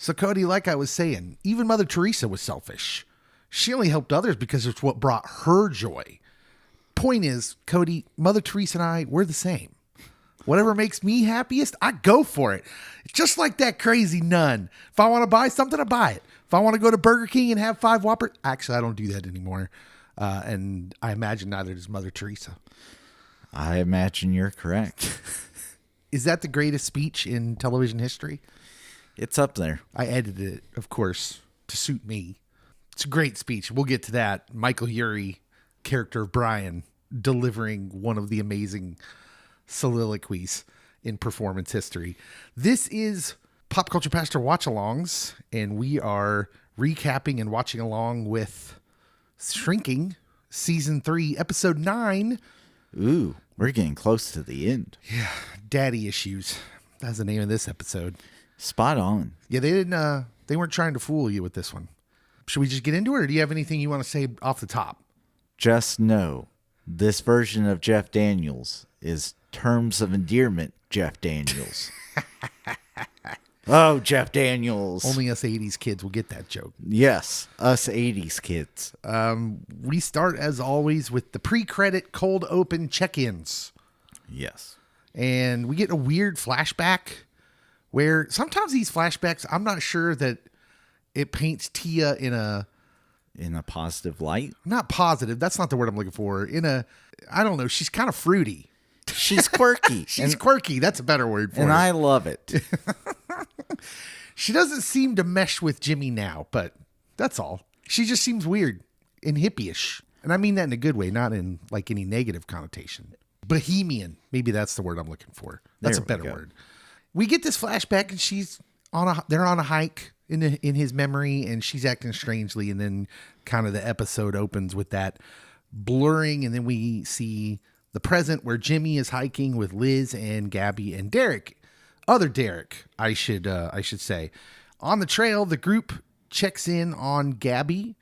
So, Cody, like I was saying, even Mother Teresa was selfish. She only helped others because it's what brought her joy. Point is, Cody, Mother Teresa and I, we're the same. Whatever makes me happiest, I go for it. Just like that crazy nun. If I want to buy something, I buy it. If I want to go to Burger King and have 5 Whoppers, actually, I don't do that anymore. And I imagine neither does Mother Teresa. I imagine you're correct. Is that the greatest speech in television history? It's up there. I edited it, of course, to suit me. It's a great speech. We'll get to that. Michael Urie, character of Brian, delivering one of the amazing soliloquies in performance history. This is Pop Culture Pastor Watch-Alongs, and we are recapping and watching along with Shrinking, Season 3, Episode 9. Ooh, we're getting close to the end. Yeah, Daddy Issues. That's the name of this episode. Spot on. Yeah, they weren't trying to fool you with this one. Should we just get into it, or do you have anything you want to say off the top? Just know, this version of Jeff Daniels is Terms of Endearment Jeff Daniels. Oh, Jeff Daniels. Only us 80s kids will get that joke. Yes, us 80s kids. We start, as always, with the pre-credit cold open check-ins. Yes. And we get a weird flashback where sometimes these flashbacks, I'm not sure that it paints Tia in a positive light. Not positive. That's not the word I'm looking for. I don't know. She's kind of fruity. She's quirky. She's quirky. That's a better word for it. And I love it. She doesn't seem to mesh with Jimmy now, but that's all. She just seems weird and hippie-ish. And I mean that in a good way, not in like any negative connotation. Bohemian. Maybe that's the word I'm looking for. That's a better word. We get this flashback and they're on a hike in his memory, and she's acting strangely. And then kind of the episode opens with that blurring. And then we see the present where Jimmy is hiking with Liz and Gabby and Derek. Other Derek, I should say. On the trail, the group checks in on Gabby.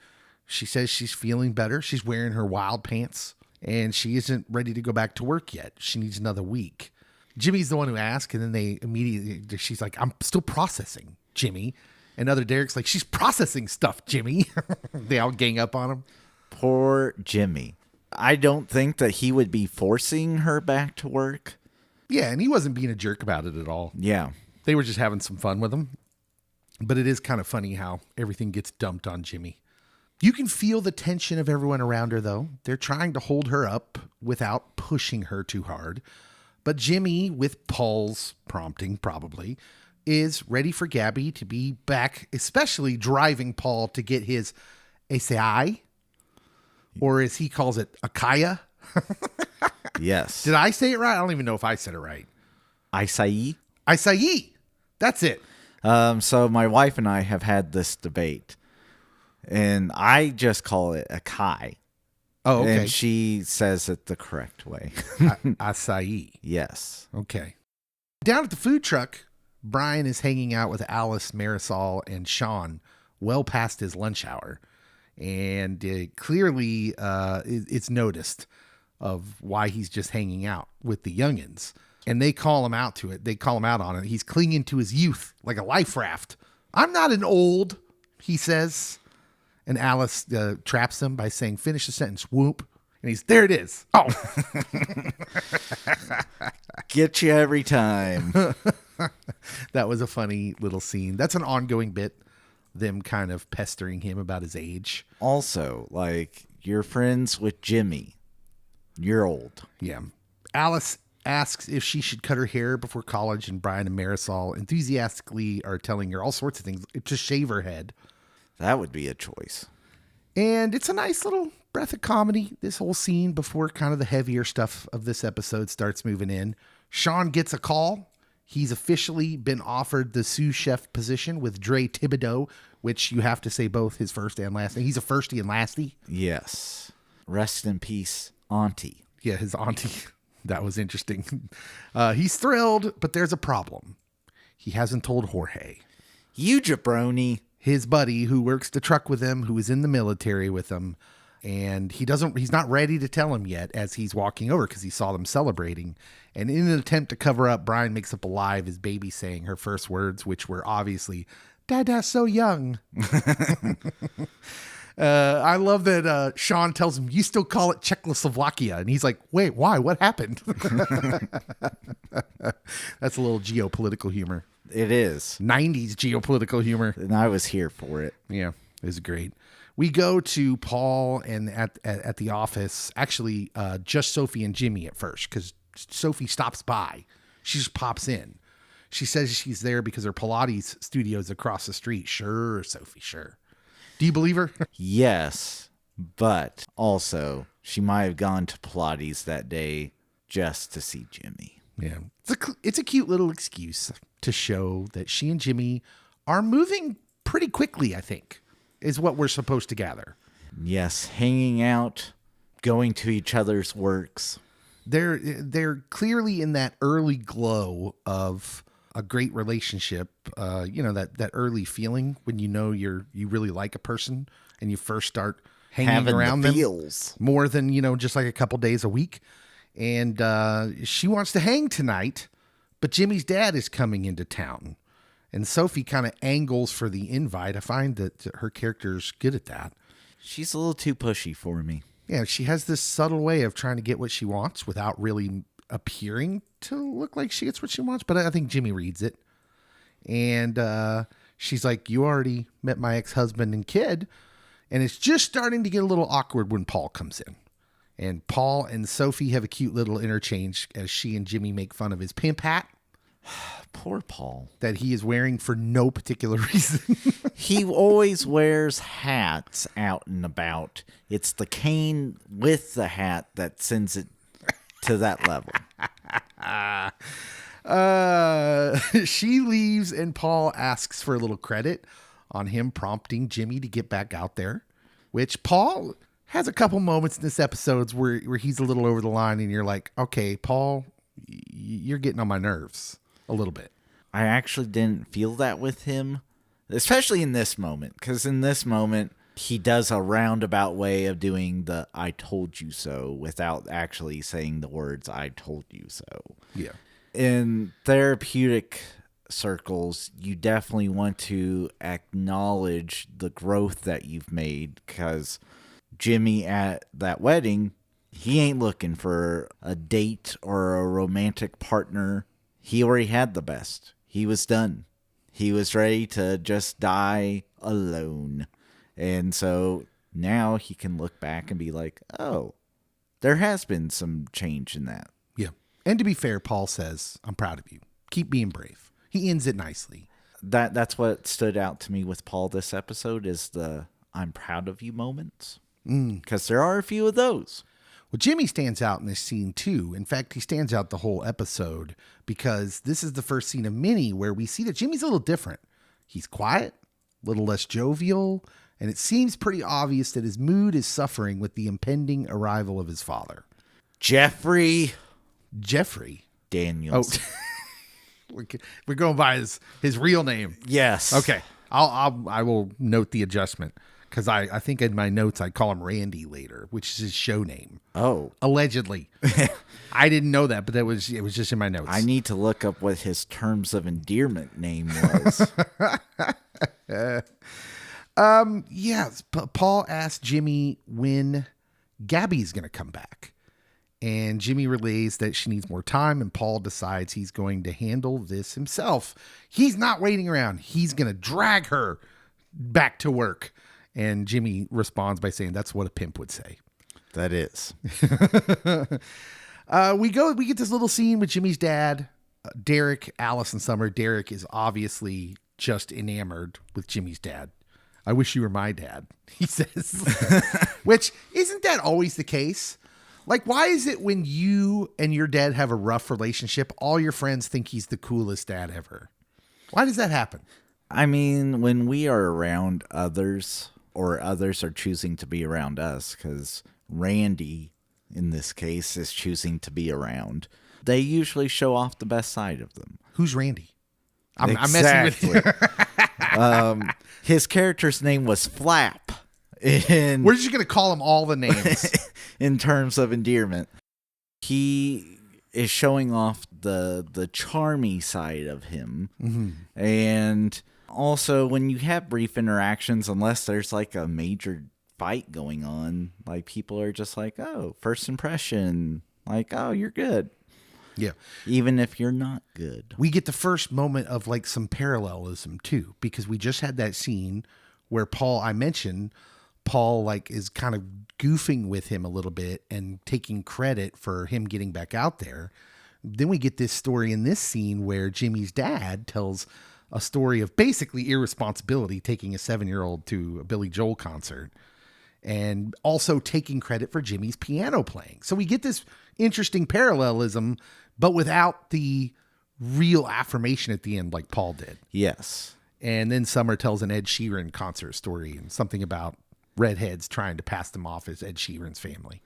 She says she's feeling better. She's wearing her wild pants, and she isn't ready to go back to work yet. She needs another week. Jimmy's the one who asks, and then she's like, I'm still processing, Jimmy. And other Derek's like, she's processing stuff, Jimmy. They all gang up on him. Poor Jimmy. I don't think that he would be forcing her back to work. Yeah, and he wasn't being a jerk about it at all. Yeah. They were just having some fun with him. But it is kind of funny how everything gets dumped on Jimmy. You can feel the tension of everyone around her, though. They're trying to hold her up without pushing her too hard. But Jimmy, with Paul's prompting probably, is ready for Gabby to be back, especially driving Paul to get his acai, or as he calls it, akaya. Yes. Did I say it right? I don't even know if I said it right. Acai? Acai. That's it. So my wife and I have had this debate, and I just call it acai. Oh, okay. And she says it the correct way. Acai. Yes. Okay. Down at the food truck, Brian is hanging out with Alice, Marisol, and Sean well past his lunch hour. And clearly it's noticed of why he's just hanging out with the youngins. And they call him out to it. They call him out on it. He's clinging to his youth like a life raft. I'm not an old, he says. And Alice traps him by saying, finish the sentence, whoop. And there it is. Oh. Get you every time. That was a funny little scene. That's an ongoing bit. Them kind of pestering him about his age. Also, like, you're friends with Jimmy. You're old. Yeah. Alice asks if she should cut her hair before college, and Brian and Marisol enthusiastically are telling her all sorts of things to shave her head. That would be a choice. And it's a nice little breath of comedy, this whole scene, before kind of the heavier stuff of this episode starts moving in. Sean gets a call. He's officially been offered the sous chef position with Dre Thibodeau, which you have to say both his first and last name. He's a firstie and lastie. Yes. Rest in peace, Auntie. Yeah, his auntie. That was interesting. He's thrilled, but there's a problem. He hasn't told Jorge. You jabroni. His buddy who works the truck with him, who is in the military with him. And he's not ready to tell him yet as he's walking over because he saw them celebrating. And in an attempt to cover up, Brian makes up a lie of his baby saying her first words, which were obviously, Dada's so young. I love that Sean tells him, you still call it Czechoslovakia. And he's like, wait, why? What happened? That's a little geopolitical humor. It is. 90s geopolitical humor. And I was here for it. Yeah, it was great. We go to Paul and at the office. Actually, just Sofi and Jimmy at first, because Sofi stops by. She just pops in. She says she's there because her Pilates studio is across the street. Sure, Sofi, sure. Do you believe her? Yes, but also she might have gone to Pilates that day just to see Jimmy. Yeah. It's a cute little excuse to show that she and Jimmy are moving pretty quickly, I think, is what we're supposed to gather. Yes, hanging out, going to each other's works. They're clearly in that early glow of a great relationship, that early feeling when you really like a person and you first start hanging around them more than, just like a couple days a week. And she wants to hang tonight, but Jimmy's dad is coming into town. And Sofi kind of angles for the invite. I find that her character's good at that. She's a little too pushy for me. Yeah, she has this subtle way of trying to get what she wants without really appearing to look like she gets what she wants, but I think Jimmy reads it. And she's like, you already met my ex-husband and kid. And it's just starting to get a little awkward when Paul comes in. And Paul and Sofi have a cute little interchange as she and Jimmy make fun of his pimp hat. Poor Paul. That he is wearing for no particular reason. He always wears hats out and about. It's the cane with the hat that sends it to that level. She leaves and Paul asks for a little credit on him prompting Jimmy to get back out there, which Paul has a couple moments in this episode where he's a little over the line and you're like, okay, Paul, you're getting on my nerves a little bit. I actually didn't feel that with him, especially in this moment, because in this moment, he does a roundabout way of doing the I told you so without actually saying the words I told you so. Yeah. In therapeutic circles, you definitely want to acknowledge the growth that you've made, because Jimmy at that wedding, he ain't looking for a date or a romantic partner. He already had the best. He was done. He was ready to just die alone. And so now he can look back and be like, oh, there has been some change in that. Yeah. And to be fair, Paul says, I'm proud of you. Keep being brave. He ends it nicely. That's what stood out to me with Paul this episode is the I'm proud of you moments. Because there are a few of those. Well, Jimmy stands out in this scene too. In fact, he stands out the whole episode because this is the first scene of many where we see that Jimmy's a little different. He's quiet, a little less jovial, and it seems pretty obvious that his mood is suffering with the impending arrival of his father. Jeffrey Oh, Daniels. we're going by his real name. Yes. Okay. I will note the adjustment. Because I think in my notes I call him Randy later, which is his show name. Oh. Allegedly. I didn't know that, but it was just in my notes. I need to look up what his terms of endearment name was. Paul asked Jimmy when Gabby's going to come back. And Jimmy relays that she needs more time, and Paul decides he's going to handle this himself. He's not waiting around. He's going to drag her back to work. And Jimmy responds by saying, that's what a pimp would say. That is. We get this little scene with Jimmy's dad, Derek, Alice, and Summer. Derek is obviously just enamored with Jimmy's dad. I wish you were my dad, he says. Which, isn't that always the case? Like, why is it when you and your dad have a rough relationship, all your friends think he's the coolest dad ever? Why does that happen? I mean, when we are around others, or others are choosing to be around us, because Randy, in this case, is choosing to be around, they usually show off the best side of them. Who's Randy? I'm messing with you. His character's name was Flap. We're just going to call him all the names. In terms of endearment. He is showing off the charmy side of him. Mm-hmm. And Also, when you have brief interactions, unless there's like a major fight going on, like people are just like, oh, first impression, like, oh, you're good. Yeah. Even if you're not good. We get the first moment of like some parallelism too, because we just had that scene where I mentioned Paul like is kind of goofing with him a little bit and taking credit for him getting back out there. Then we get this story in this scene where Jimmy's dad tells a story of basically irresponsibility, taking a 7-year-old to a Billy Joel concert and also taking credit for Jimmy's piano playing. So we get this interesting parallelism, but without the real affirmation at the end like Paul did. Yes. And then Summer tells an Ed Sheeran concert story and something about redheads trying to pass them off as Ed Sheeran's family.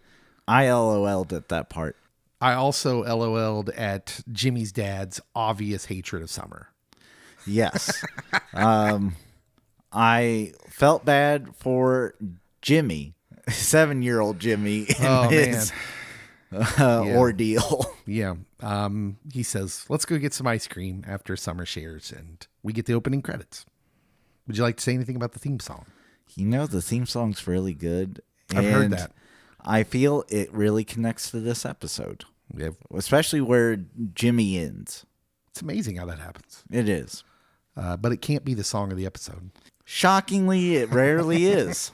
I LOL'd at that part. I also LOL'd at Jimmy's dad's obvious hatred of Summer. Yes. I felt bad for Jimmy, 7-year-old Jimmy, in his ordeal. Yeah. He says, let's go get some ice cream after Summer shares, and we get the opening credits. Would you like to say anything about the theme song? You know, the theme song's really good. I've heard that. I feel it really connects to this episode. Yeah. Especially where Jimmy ends. It's amazing how that happens. It is. But it can't be the song of the episode. Shockingly, it rarely is.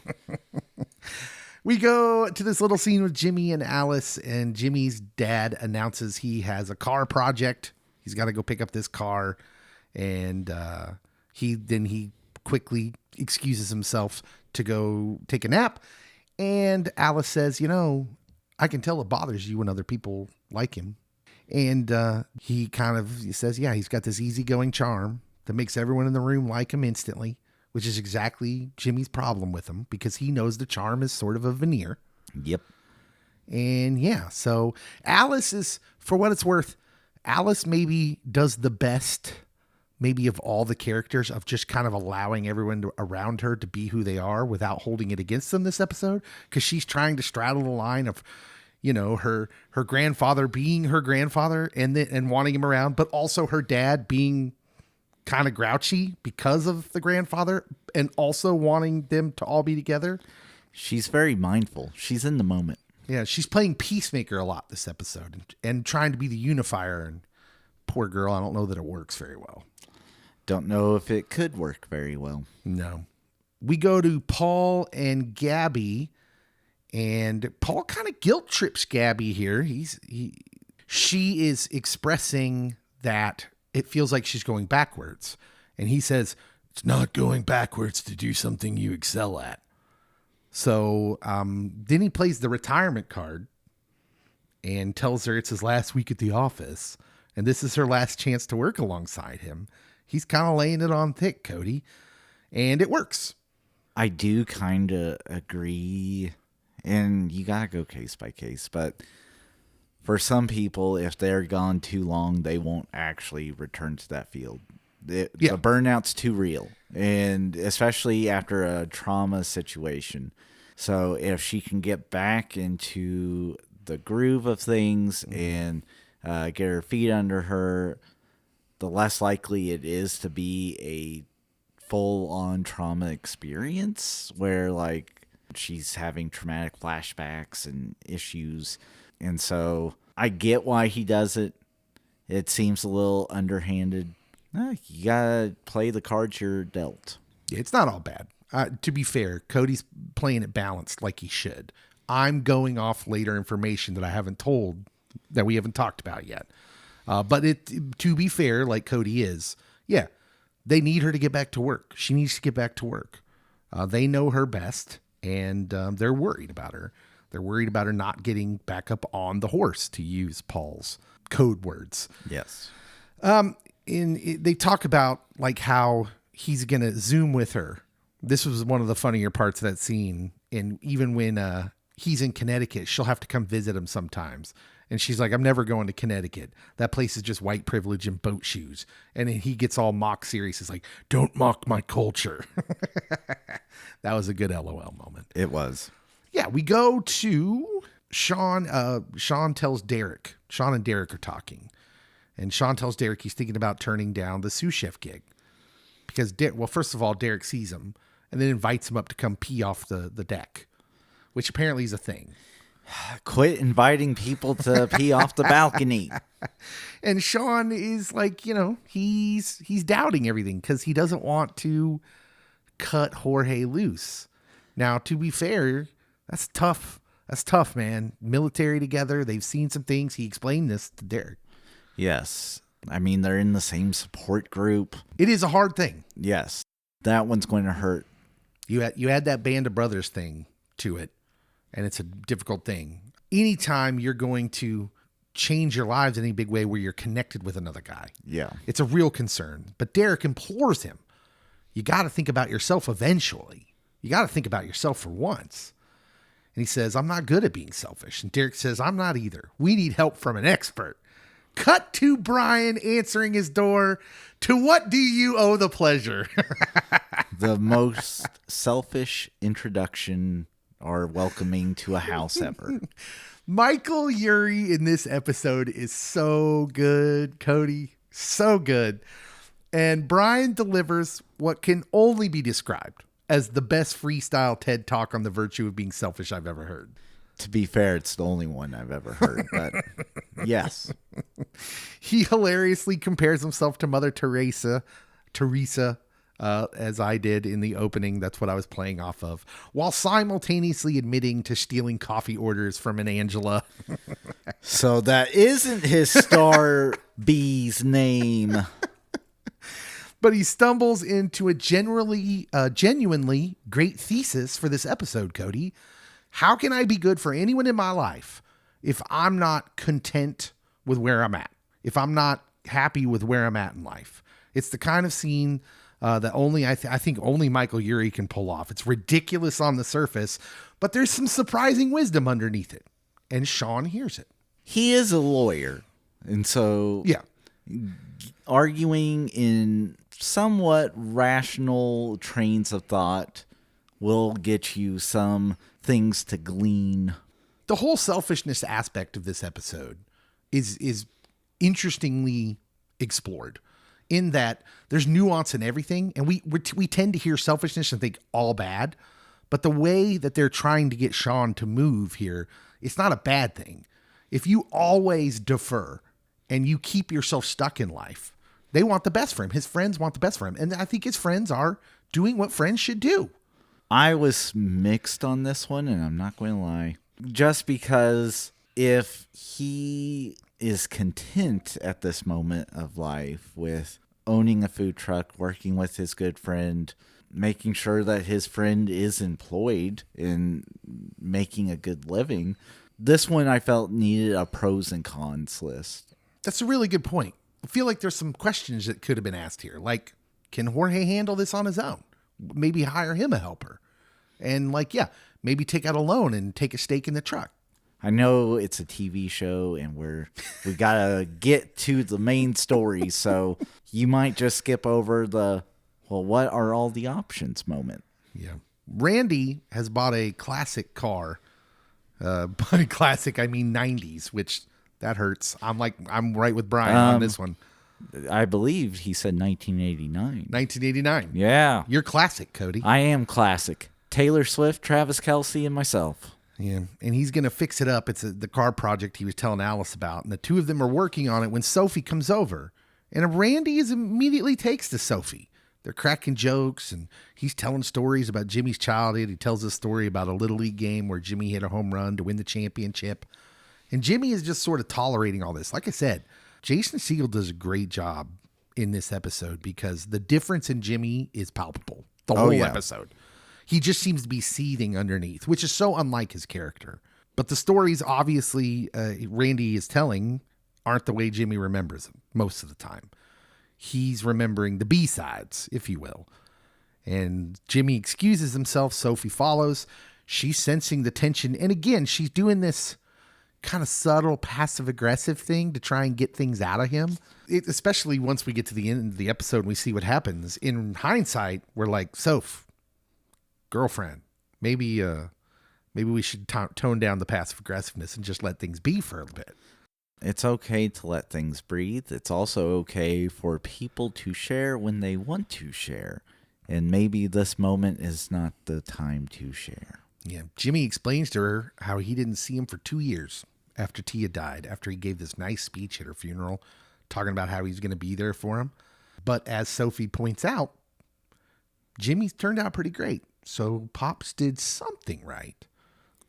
We go to this little scene with Jimmy and Alice, and Jimmy's dad announces he has a car project. He's got to go pick up this car, and he quickly excuses himself to go take a nap. And Alice says, I can tell it bothers you when other people like him. And he kind of says, yeah, he's got this easygoing charm that makes everyone in the room like him instantly, which is exactly Jimmy's problem with him, because he knows the charm is sort of a veneer. Yep. And yeah, so Alice is, for what it's worth, Alice maybe does the best, maybe of all the characters, of just kind of allowing everyone around her to be who they are without holding it against them this episode. Because she's trying to straddle the line of, her grandfather being her grandfather and wanting him around, but also her dad being kind of grouchy because of the grandfather and also wanting them to all be together. She's very mindful. She's in the moment. Yeah, she's playing peacemaker a lot this episode and trying to be the unifier. And poor girl, I don't know that it works very well. Don't know if it could work very well. No. We go to Paul and Gabby, and Paul kind of guilt trips Gabby here. She is expressing that it feels like she's going backwards. And he says, it's not going backwards to do something you excel at. So then he plays the retirement card and tells her it's his last week at the office. And this is her last chance to work alongside him. He's kind of laying it on thick, Cody. And it works. I do kind of agree. And you got to go case by case. But for some people, if they're gone too long, they won't actually return to that field. The burnout's too real. And especially after a trauma situation. So if she can get back into the groove of things and get her feet under her, the less likely it is to be a full-on trauma experience where, like, she's having traumatic flashbacks and issues. And so I get why he does it. It seems a little underhanded. You gotta play the cards you're dealt. Yeah, it's not all bad. To be fair, Cody's playing it balanced like he should. I'm going off later information that we haven't talked about yet. But to be fair, like Cody is, yeah, they need her to get back to work. She needs to get back to work. They know her best, and they're worried about her. They're worried about her not getting back up on the horse, to use Paul's code words. Yes. They talk about like how he's going to Zoom with her. This was one of the funnier parts of that scene. And even when he's in Connecticut, she'll have to come visit him sometimes. And she's like, I'm never going to Connecticut. That place is just white privilege and boat shoes. And then he gets all mock serious. He's like, don't mock my culture. That was a good LOL moment. It was. Yeah, we go to Sean. Sean tells Derek. Sean and Derek are talking. And Sean tells Derek he's thinking about turning down the sous chef gig because, well, first of all, Derek sees him and then invites him up to come pee off the deck, which apparently is a thing. Quit inviting people to pee off the balcony. And Sean is like, he's doubting everything because he doesn't want to cut Jorge loose. Now, to be fair, that's tough. That's tough, man. Military together. They've seen some things. He explained this to Derek. Yes. I mean, they're in the same support group. It is a hard thing. Yes. That one's going to hurt. You add that band of brothers thing to it, and it's a difficult thing. Anytime you're going to change your lives in any big way where you're connected with another guy. Yeah. It's a real concern. But Derek implores him, you got to think about yourself eventually. You got to think about yourself for once. And he says, I'm not good at being selfish. And Derek says, I'm not either. We need help from an expert. Cut to Brian answering his door. To what do you owe the pleasure? The most selfish introduction or welcoming to a house ever. Michael Urie in this episode is so good, Cody. So good. And Brian delivers what can only be described as the best freestyle TED Talk on the virtue of being selfish I've ever heard. To be fair, it's the only one I've ever heard, but yes. He hilariously compares himself to Mother Teresa, as I did in the opening. That's what I was playing off of, while simultaneously admitting to stealing coffee orders from an Angela. So that isn't his star B's name. But he stumbles into a genuinely great thesis for this episode, Cody. How can I be good for anyone in my life if I'm not content with where I'm at? If I'm not happy with where I'm at in life? It's the kind of scene that only I think only Michael Urie can pull off. It's ridiculous on the surface, but there's some surprising wisdom underneath it. And Sean hears it. He is a lawyer. And so yeah, arguing in somewhat rational trains of thought will get you some things to glean. The whole selfishness aspect of this episode is interestingly explored in that there's nuance in everything. And we tend to hear selfishness and think all bad, but the way that they're trying to get Sean to move here, it's not a bad thing. If you always defer and you keep yourself stuck in life, they want the best for him. His friends want the best for him. And I think his friends are doing what friends should do. I was mixed on this one, and I'm not going to lie. Just because if he is content at this moment of life with owning a food truck, working with his good friend, making sure that his friend is employed in making a good living, this one I felt needed a pros and cons list. That's a really good point. I feel like there's some questions that could have been asked here. Like, can Jorge handle this on his own? Maybe hire him a helper. And maybe take out a loan and take a stake in the truck. I know it's a TV show and we got to get to the main story. So you might just skip over the, well, what are all the options moment. Yeah. Randy has bought a classic car. By classic, I mean 90s, which that hurts. I'm right with Brian on this one. I believe he said 1989. 1989. Yeah. You're classic, Cody. I am classic. Taylor Swift, Travis Kelce, and myself. Yeah, and he's going to fix it up. It's the car project he was telling Alice about, and the two of them are working on it when Sofi comes over. And Randy immediately takes to Sofi. They're cracking jokes, and he's telling stories about Jimmy's childhood. He tells a story about a Little League game where Jimmy hit a home run to win the championship. And Jimmy is just sort of tolerating all this. Like I said, Jason Segel does a great job in this episode because the difference in Jimmy is palpable. The whole episode. He just seems to be seething underneath, which is so unlike his character. But the stories, obviously, Randy is telling aren't the way Jimmy remembers them most of the time. He's remembering the B-sides, if you will. And Jimmy excuses himself. Sofi follows. She's sensing the tension. And again, she's doing this kind of subtle passive-aggressive thing to try and get things out of him. Especially once we get to the end of the episode and we see what happens. In hindsight, we're like, Soph, girlfriend, maybe we should tone down the passive aggressiveness and just let things be for a bit. It's okay to let things breathe. It's also okay for people to share when they want to share. And maybe this moment is not the time to share. Yeah. Jimmy explains to her how he didn't see him for 2 years after Tia died, after he gave this nice speech at her funeral, talking about how he's going to be there for him. But as Sofi points out, Jimmy's turned out pretty great. So Pops did something right.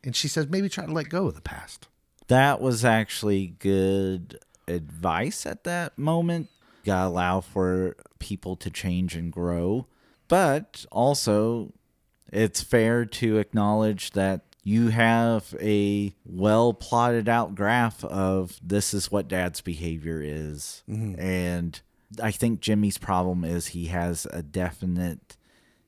And she says maybe try to let go of the past. That was actually good advice at that moment. Gotta allow for people to change and grow. But also, it's fair to acknowledge that you have a well plotted out graph of this is what Dad's behavior is. Mm-hmm. And I think Jimmy's problem is he has a definite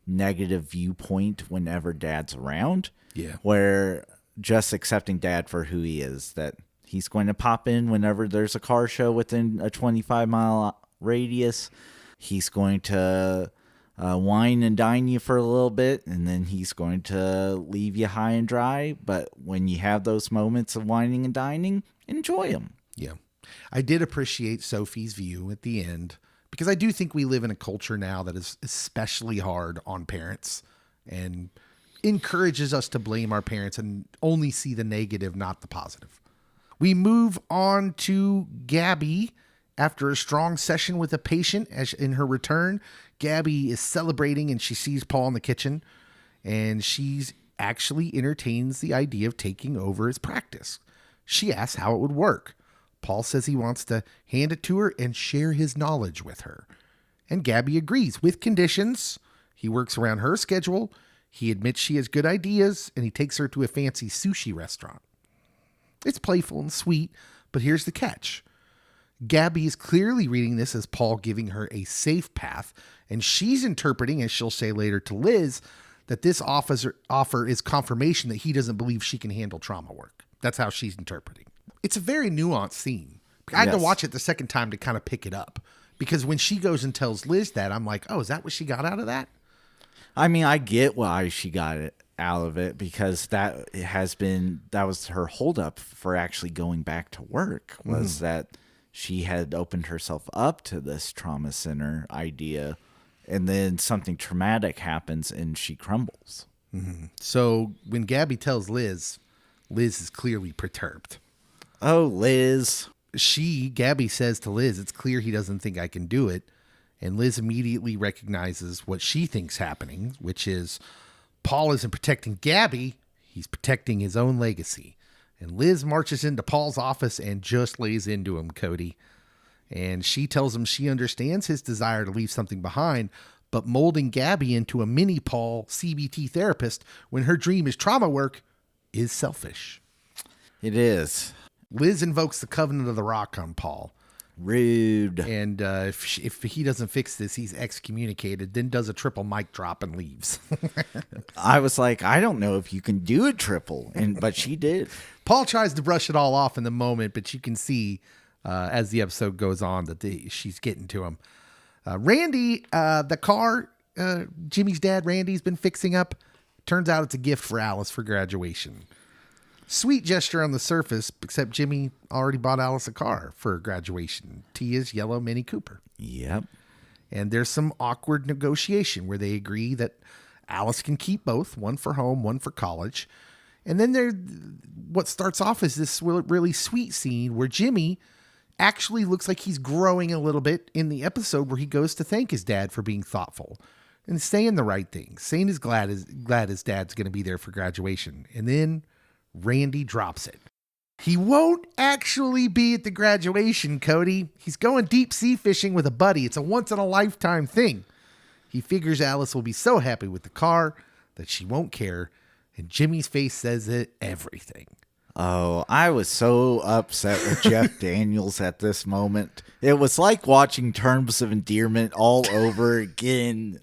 negative viewpoint whenever Dad's around. Yeah. Where just accepting Dad for who he is, that he's going to pop in whenever there's a car show within a 25-mile radius. He's going to wine and dine you for a little bit, and then he's going to leave you high and dry. But when you have those moments of whining and dining, enjoy them. Yeah. I did appreciate Sofi's view at the end, because I do think we live in a culture now that is especially hard on parents and encourages us to blame our parents and only see the negative, not the positive. We move on to Gabby. After a strong session with a patient, as in her return, Gabby is celebrating and she sees Paul in the kitchen, and she's actually entertains the idea of taking over his practice. She asks how it would work. Paul says he wants to hand it to her and share his knowledge with her. And Gabby agrees with conditions. He works around her schedule. He admits she has good ideas, and he takes her to a fancy sushi restaurant. It's playful and sweet, but here's the catch. Gabby is clearly reading this as Paul giving her a safe path, and she's interpreting, as she'll say later to Liz, that this offer is confirmation that he doesn't believe she can handle trauma work. That's how she's interpreting. It's a very nuanced scene. I had to watch it the second time to kind of pick it up, because when she goes and tells Liz that, I'm like, oh, is that what she got out of that? I mean, I get why she got it out of it, because that was her holdup for actually going back to work, was that she had opened herself up to this trauma center idea, and then something traumatic happens and she crumbles. Mm-hmm. So when Gabby tells Liz, Liz is clearly perturbed. Oh, Liz. Gabby says to Liz, it's clear he doesn't think I can do it. And Liz immediately recognizes what she thinks happening, which is Paul isn't protecting Gabby, he's protecting his own legacy. And Liz marches into Paul's office and just lays into him, Cody. And she tells him she understands his desire to leave something behind, but molding Gabby into a mini Paul CBT therapist when her dream is trauma work is selfish. It is. Liz invokes the covenant of the rock on Paul. Rude. And if he doesn't fix this, he's excommunicated, then does a triple mic drop and leaves. I was like, I don't know if you can do a triple, but she did. Paul tries to brush it all off in the moment, but you can see as the episode goes on that she's getting to him. Randy, the car Jimmy's dad, Randy's been fixing up, turns out it's a gift for Alice for graduation. Sweet gesture on the surface, except Jimmy already bought Alice a car for graduation. Tia's yellow Mini Cooper. Yep. And there's some awkward negotiation where they agree that Alice can keep both, one for home, one for college. And then what starts off as this really sweet scene where Jimmy actually looks like he's growing a little bit in the episode where he goes to thank his dad for being thoughtful and saying the right thing, saying he's glad his dad's going to be there for graduation. And then Randy drops it. He won't actually be at the graduation, Cody. He's going deep sea fishing with a buddy. It's a once-in-a-lifetime thing. He figures Alice will be so happy with the car that she won't care, and Jimmy's face says everything. Oh, I was so upset with Jeff Daniels at this moment. It was like watching Terms of Endearment all over again.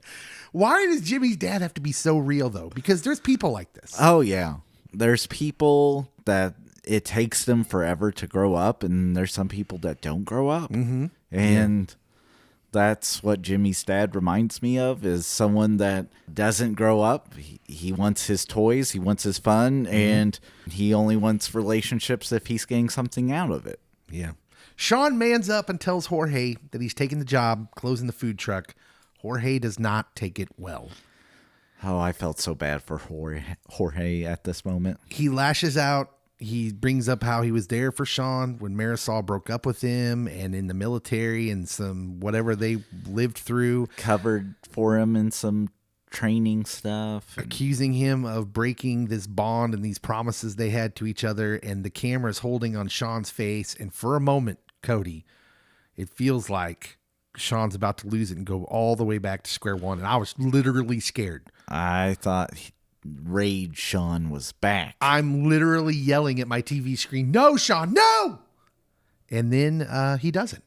Why does Jimmy's dad have to be so real, though? Because there's people like this. Oh, yeah. There's people that it takes them forever to grow up, and there's some people that don't grow up. Mm-hmm. And that's what Jimmy's dad reminds me of, is someone that doesn't grow up. He wants his toys, he wants his fun, and he only wants relationships if he's getting something out of it. Yeah. Sean mans up and tells Jorge that he's taking the job, closing the food truck. Jorge does not take it well. Oh, I felt so bad for Jorge at this moment. He lashes out. He brings up how he was there for Sean when Marisol broke up with him and in the military and some whatever they lived through. Covered for him in some training stuff. Accusing him of breaking this bond and these promises they had to each other. And the camera's holding on Sean's face. And for a moment, Cody, it feels like Sean's about to lose it and go all the way back to square one. And I was literally scared. I thought Rage Sean was back. I'm literally yelling at my TV screen, "No, Sean, no!" And then he doesn't.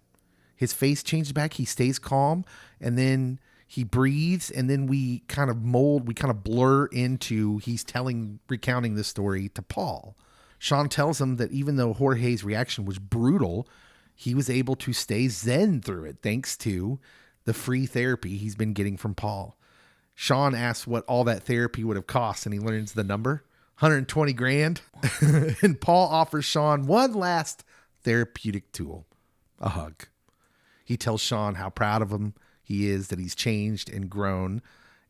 His face changes back. He stays calm. And then he breathes. And then we kind of blur into he's recounting this story to Paul. Sean tells him that even though Jorge's reaction was brutal, he was able to stay zen through it thanks to the free therapy he's been getting from Paul. Sean asks what all that therapy would have cost, and he learns the number, $120,000. And Paul offers Sean one last therapeutic tool, a hug. He tells Sean how proud of him he is, that he's changed and grown.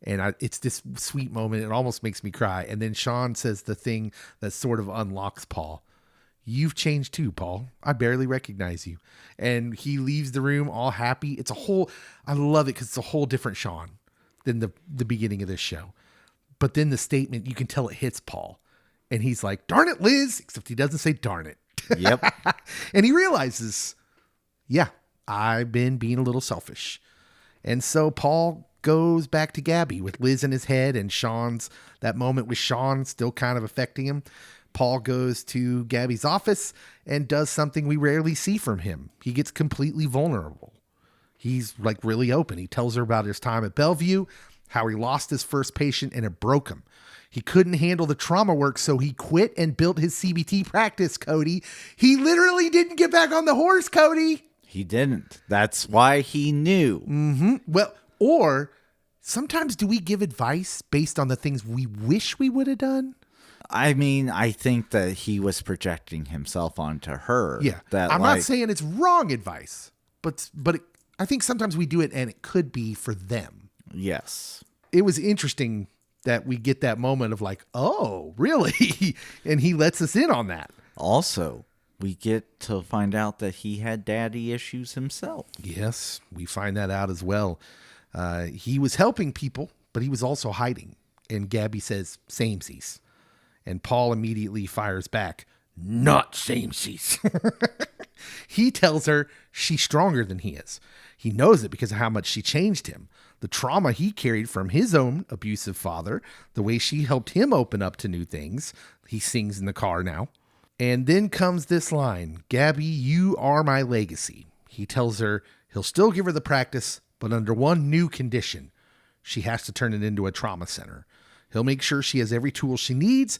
And it's this sweet moment. It almost makes me cry. And then Sean says the thing that sort of unlocks Paul. "You've changed too, Paul. I barely recognize you." And he leaves the room all happy. I love it because it's a whole different Sean than the beginning of this show. But then the statement, you can tell it hits Paul. And he's like, "Darn it, Liz," except he doesn't say darn it. Yep. And he realizes, yeah, I've been being a little selfish. And so Paul goes back to Gabby with Liz in his head, and that moment with Sean still kind of affecting him. Paul goes to Gabby's office and does something we rarely see from him. He gets completely vulnerable. He's like really open. He tells her about his time at Bellevue, how he lost his first patient and it broke him. He couldn't handle the trauma work, so he quit and built his CBT practice, Cody. He literally didn't get back on the horse, Cody. He didn't. That's why he knew. Mm-hmm. Well, or sometimes do we give advice based on the things we wish we would have done? I mean, I think that he was projecting himself onto her. Yeah. I'm not saying it's wrong advice, but I think sometimes we do it and it could be for them. Yes. It was interesting that we get that moment of like, oh, really? And he lets us in on that. Also, we get to find out that he had daddy issues himself. Yes, we find that out as well. He was helping people, but he was also hiding. And Gabby says, "Samesies." And Paul immediately fires back, "Not samesies." He tells her she's stronger than he is. He knows it because of how much she changed him. The trauma he carried from his own abusive father, the way she helped him open up to new things. He sings in the car now. And then comes this line, "Gabby, you are my legacy." He tells her he'll still give her the practice, but under one new condition. She has to turn it into a trauma center. He'll make sure she has every tool she needs.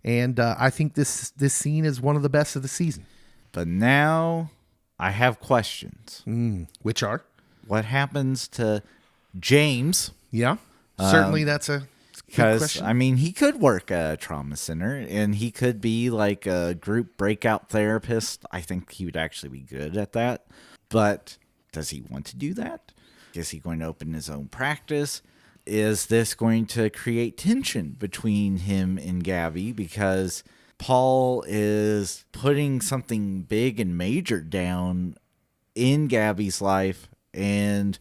And I think this scene is one of the best of the season. But now I have questions. Which are? What happens to James? Yeah, certainly that's a good question. I mean, he could work at a trauma center and he could be like a group breakout therapist. I think he would actually be good at that. But does he want to do that? Is he going to open his own practice? Is this going to create tension between him and Gabby? Because Paul is putting something big and major down in Gabby's life, and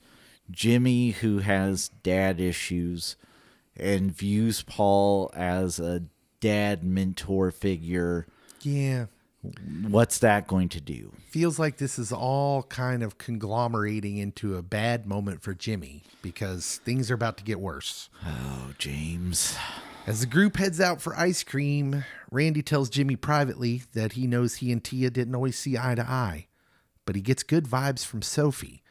Jimmy, who has dad issues and views Paul as a dad mentor figure. Yeah. What's that going to do? Feels like this is all kind of conglomerating into a bad moment for Jimmy because things are about to get worse. Oh, James. As the group heads out for ice cream, Randy tells Jimmy privately that he knows he and Tia didn't always see eye to eye, but he gets good vibes from Sofi.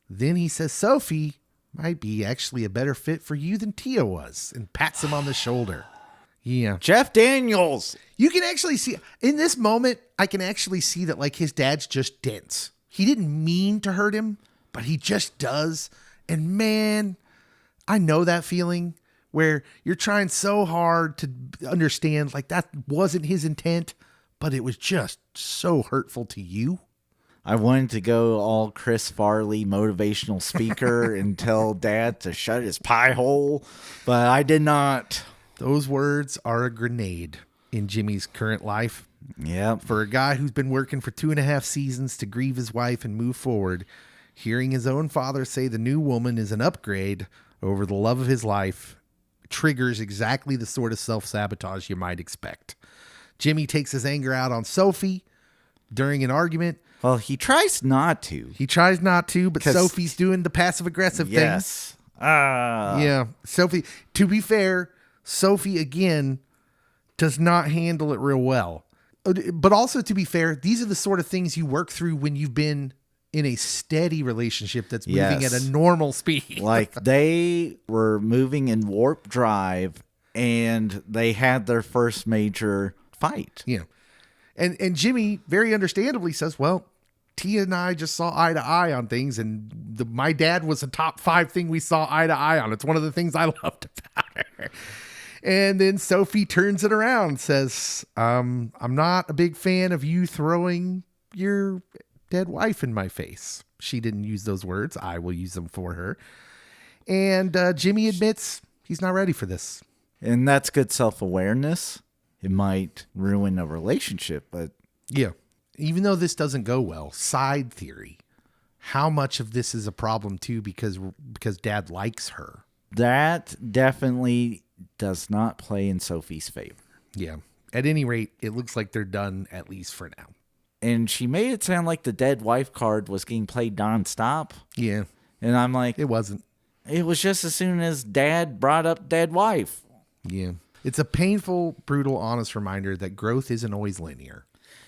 Then he says Sofi might be actually a better fit for you than Tia was and pats him on the shoulder. Yeah. Jeff Daniels. You can actually see in this moment, I can actually see that like his dad's just dense. He didn't mean to hurt him, but he just does. And man, I know that feeling where you're trying so hard to understand like that wasn't his intent, but it was just so hurtful to you. I wanted to go all Chris Farley motivational speaker and tell Dad to shut his pie hole, but I did not. Those words are a grenade in Jimmy's current life. Yep. For a guy who's been working for 2.5 seasons to grieve his wife and move forward, hearing his own father say the new woman is an upgrade over the love of his life triggers exactly the sort of self-sabotage you might expect. Jimmy takes his anger out on Sofi during an argument. Well, he tries not to. He tries not to, but Sofi's doing the passive-aggressive things. Yes. Yeah. Sofi, to be fair, Sofi, again, does not handle it real well. But also, to be fair, these are the sort of things you work through when you've been in a steady relationship that's moving at a normal speed. Like, they were moving in warp drive, and they had their first major fight. Yeah. And Jimmy very understandably says, well, Tia and I just saw eye to eye on things, and my dad was a top 5 thing we saw eye to eye on. It's one of the things I loved about her. And then Sofi turns it around, says, I'm not a big fan of you throwing your dead wife in my face. She didn't use those words. I will use them for her. And Jimmy admits he's not ready for this. And that's good self-awareness. It might ruin a relationship, but... Yeah. Even though this doesn't go well, side theory, how much of this is a problem too because Dad likes her? That definitely does not play in Sofi's favor. Yeah. At any rate, it looks like they're done, at least for now. And she made it sound like the dead wife card was getting played nonstop. Yeah. And I'm like... It wasn't. It was just as soon as Dad brought up dead wife. Yeah. It's a painful, brutal, honest reminder that growth isn't always linear.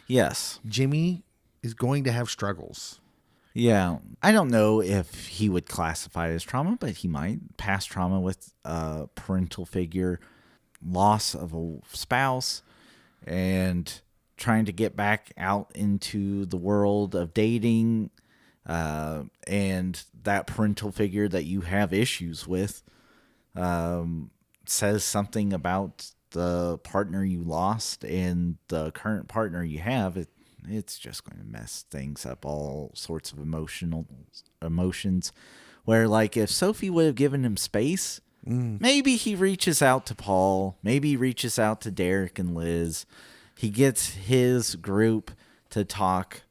Yes. Jimmy is going to have struggles. Yeah. I don't know if he would classify it as trauma, but he might. Past trauma with a parental figure, loss of a spouse, and trying to get back out into the world of dating, and that parental figure that you have issues with says something about the partner you lost and the current partner you have. It's just going to mess things up, all sorts of emotions, where like if Sofi would have given him space, maybe he reaches out to Paul, maybe he reaches out to Derek and Liz. He gets his group to talk,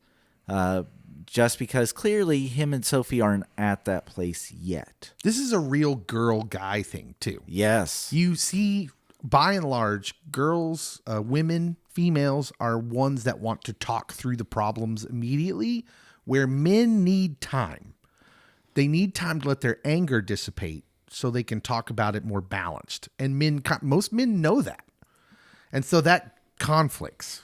just because clearly him and Sofi aren't at that place yet. This is a real girl-guy thing too. Yes. You see, by and large, girls, women, females are ones that want to talk through the problems immediately, where men need time. They need time to let their anger dissipate so they can talk about it more balanced. And most men know that. And so that conflicts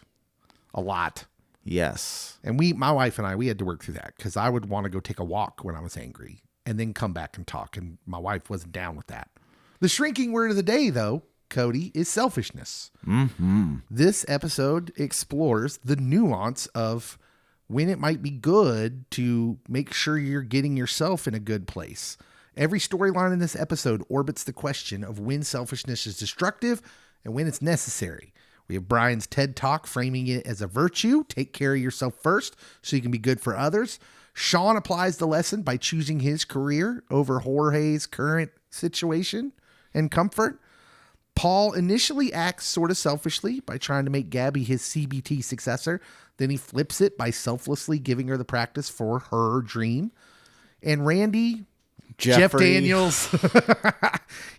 a lot. Yes. And my wife and I, we had to work through that because I would want to go take a walk when I was angry and then come back and talk. And my wife wasn't down with that. The shrinking word of the day, though, Cody, is selfishness. Mm-hmm. This episode explores the nuance of when it might be good to make sure you're getting yourself in a good place. Every storyline in this episode orbits the question of when selfishness is destructive and when it's necessary. We have Brian's TED Talk framing it as a virtue. Take care of yourself first so you can be good for others. Sean applies the lesson by choosing his career over Jorge's current situation and comfort. Paul initially acts sort of selfishly by trying to make Gabby his CBT successor. Then he flips it by selflessly giving her the practice for her dream. And Randy, Jeff Daniels,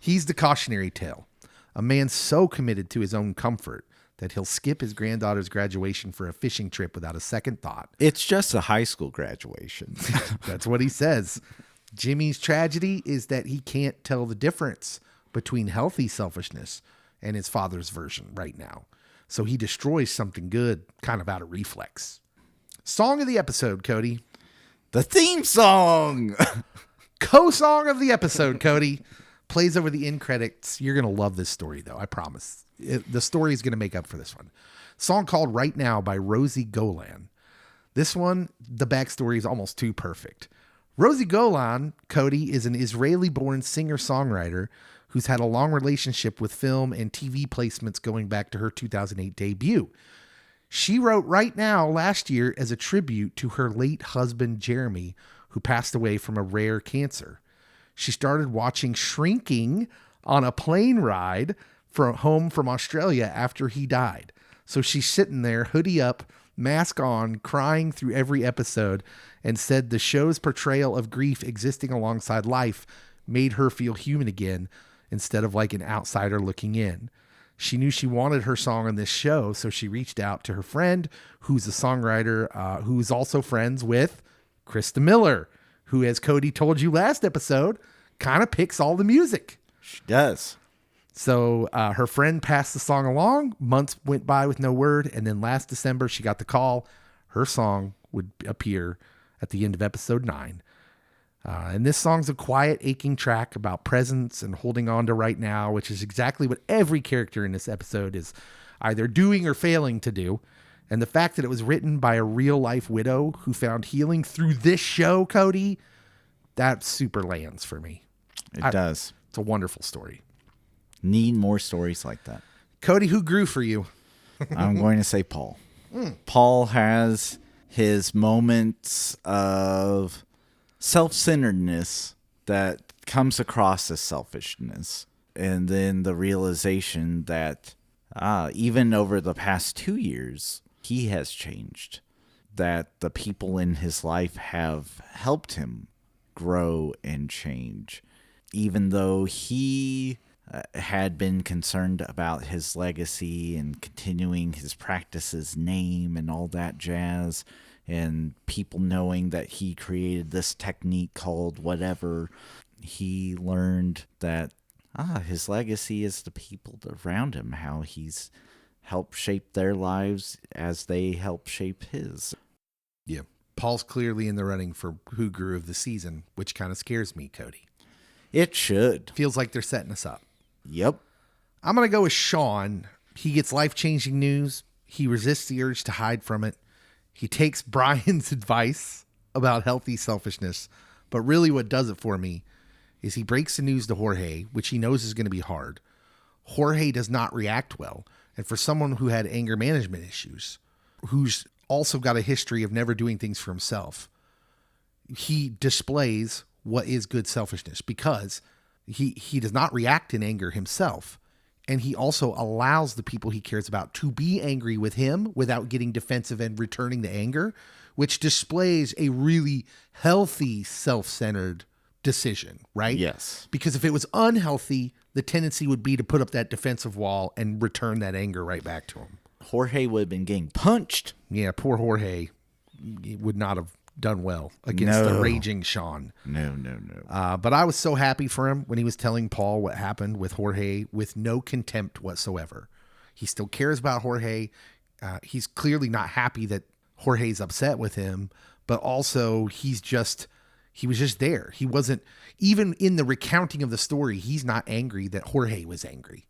he's the cautionary tale. A man so committed to his own comfort that he'll skip his granddaughter's graduation for a fishing trip without a second thought. It's just a high school graduation. That's what he says. Jimmy's tragedy is that he can't tell the difference between healthy selfishness and his father's version right now. So he destroys something good kind of out of reflex. Song of the episode, Cody. The theme song. Co-song of the episode, Cody. Plays over the end credits. You're going to love this story, though. I promise. The story is going to make up for this one. Song called Right Now by Rosie Golan. This one, the backstory is almost too perfect. Rosie Golan, Cody, is an Israeli-born singer-songwriter who's had a long relationship with film and TV placements going back to her 2008 debut. She wrote Right Now last year as a tribute to her late husband, Jeremy, who passed away from a rare cancer. She started watching Shrinking on a plane ride home from Australia after he died. So she's sitting there, hoodie up, mask on, crying through every episode, and said the show's portrayal of grief existing alongside life made her feel human again instead of like an outsider looking in. She knew she wanted her song on this show, so she reached out to her friend, who's a songwriter, who's also friends with Krista Miller, who, as Cody told you last episode, kind of picks all the music. She does. So her friend passed the song along. Months went by with no word, and then last December she got the call. Her song would appear at the end of episode 9. And this song's a quiet, aching track about presence and holding on to right now, which is exactly what every character in this episode is either doing or failing to do. And the fact that it was written by a real-life widow who found healing through this show, Cody, that super lands for me. It does. It's a wonderful story. Need more stories like that. Cody, who grew for you? I'm going to say Paul. Paul has his moments of self-centeredness that comes across as selfishness. And then the realization that even over the past 2 years, he has changed. That the people in his life have helped him grow and change. Even though he had been concerned about his legacy and continuing his practice's name and all that jazz, and people knowing that he created this technique called whatever, he learned that his legacy is the people around him, how he's helped shape their lives as they help shape his. Yeah. Paul's clearly in the running for Who Grew of the season, which kind of scares me, Cody. It should. Feels like they're setting us up. Yep. I'm going to go with Sean. He gets life-changing news. He resists the urge to hide from it. He takes Brian's advice about healthy selfishness. But really what does it for me is he breaks the news to Jorge, which he knows is going to be hard. Jorge does not react well. And for someone who had anger management issues, who's also got a history of never doing things for himself, he displays what is good selfishness because he does not react in anger himself. And he also allows the people he cares about to be angry with him without getting defensive and returning the anger, which displays a really healthy, self-centered decision, right? Yes. Because if it was unhealthy, the tendency would be to put up that defensive wall and return that anger right back to him. Jorge would have been getting punched. Yeah, poor Jorge would not have done well against the raging Sean. No. But I was so happy for him when he was telling Paul what happened with Jorge with no contempt whatsoever. He still cares about Jorge. He's clearly not happy that Jorge's upset with him, but also he was just there. He wasn't, even in the recounting of the story, he's not angry that Jorge was angry.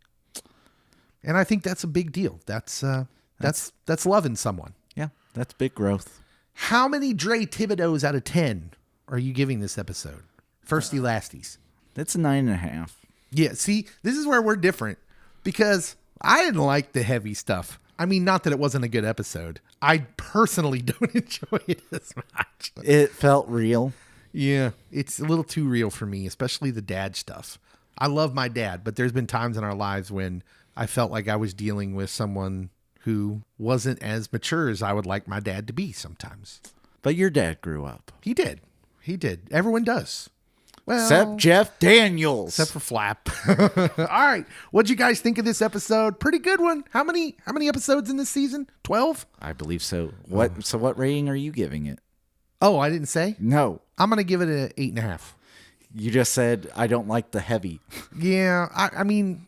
And I think that's a big deal. That's loving someone. Yeah, that's big growth. How many Dre Thibodeaus out of 10 are you giving this episode? Firsty lasties. That's a 9.5. Yeah, see, this is where we're different because I didn't like the heavy stuff. I mean, not that it wasn't a good episode. I personally don't enjoy it as much. It felt real. Yeah, it's a little too real for me, especially the dad stuff. I love my dad, but there's been times in our lives when I felt like I was dealing with someone who wasn't as mature as I would like my dad to be sometimes. But your dad grew up. He did. Everyone does. Well, except Jeff Daniels. Except for Flap. All right. What'd you guys think of this episode? Pretty good one. How many episodes in this season? 12? I believe so. So what rating are you giving it? Oh, I didn't say? No. I'm going to give it an 8.5. You just said, I don't like the heavy. Yeah. I mean,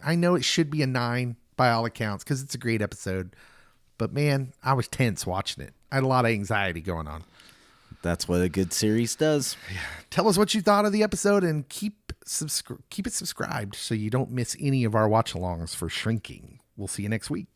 I know it should be a 9 by all accounts because it's a great episode. But man, I was tense watching it. I had a lot of anxiety going on. That's what a good series does. Tell us what you thought of the episode and keep it subscribed so you don't miss any of our watch-alongs for Shrinking. We'll see you next week.